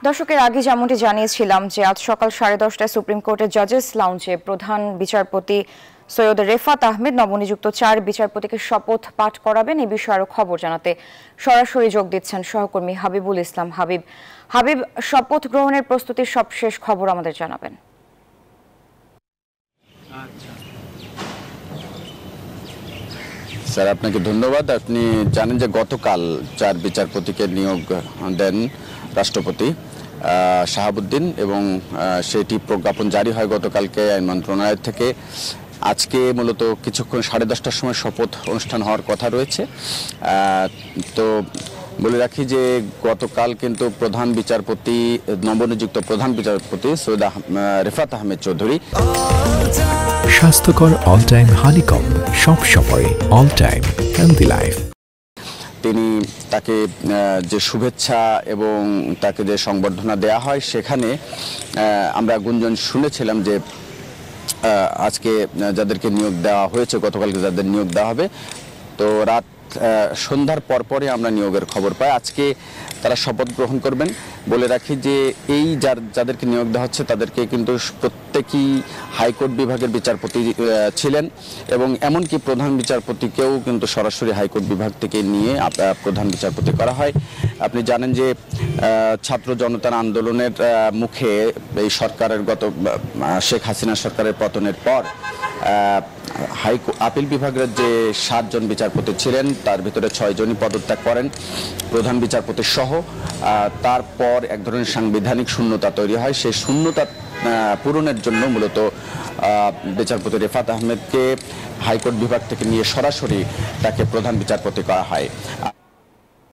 দর্শকের আগে যেমনটি জানিয়েছিলাম যে আজ সকাল 10:30টায় সুপ্রিম কোর্টের জাজেস লাউঞ্জে প্রধান বিচারপতি সৈয়দ রেফাত আহমেদ নবনিযুক্ত 4 বিচারপতিকে শপথ পাঠ করাবেন। এই বিষয়ে আরো খবর জানাতে সরাসরি যোগ দিচ্ছেন সহকর্মী হাবিবুল ইসলাম। হাবিব, শপথ গ্রহণের প্রস্তুতির সবশেষ খবর আমাদের জানাবেন। স্যার, আপনাকে ধন্যবাদ। আপনি জানেন যে গতকাল 4 বিচারপতিকে নিয়োগ দেন রাষ্ট্রপতি শাহাবুদ্দিন এবং সেটি প্রজ্ঞাপন জারি হয় গতকালকে আইন মন্ত্রণালয় থেকে। আজকে মূলত কিছুক্ষণ 10:30টার সময় শপথ অনুষ্ঠান হওয়ার কথা রয়েছে। তো বলে রাখি যে গতকাল কিন্তু নবনিযুক্ত প্রধান বিচারপতি সৈয়দ রেফাত আহমেদ চৌধুরী স্বাস্থ্যকর অল টাইম হানিকম, সব সময় অল টাইম হেলদি লাইফ, তিনি তাকে যে শুভেচ্ছা এবং তাকে যে সংবর্ধনা দেয়া হয় সেখানে আমরা গুঞ্জন শুনেছিলাম যে আজকে যাদেরকে নিয়োগ দেওয়া হয়েছে, গতকালকে যাদের নিয়োগ দেওয়া হবে, তো সন্ধ্যার পরপরই আমরা নিয়োগের খবর পাই। আজকে তারা শপথ গ্রহণ করবেন। বলে রাখি যে এই যাদেরকে নিয়োগ দেওয়া হচ্ছে তাদেরকে কিন্তু প্রত্যেকেই হাইকোর্ট বিভাগের বিচারপতি ছিলেন এবং এমনকি প্রধান বিচারপতিকেও কিন্তু সরাসরি হাইকোর্ট বিভাগ থেকে নিয়ে প্রধান বিচারপতি করা হয়। আপনি জানেন যে ছাত্র জনতার আন্দোলনের মুখে এই সরকারের শেখ হাসিনা সরকারের পতনের পর আপিল বিভাগের যে 7 জন বিচারপতি ছিলেন তার ভিতরে 6 জনই পদত্যাগ করেন প্রধান বিচারপতি সহ। তারপর এক ধরনের সাংবিধানিক শূন্যতা তৈরি হয়। সেই শূন্যতা পূরণের জন্য মূলত বিচারপতি রেফাত আহমেদকে হাইকোর্ট বিভাগ থেকে নিয়ে সরাসরি তাকে প্রধান বিচারপতি করা হয়।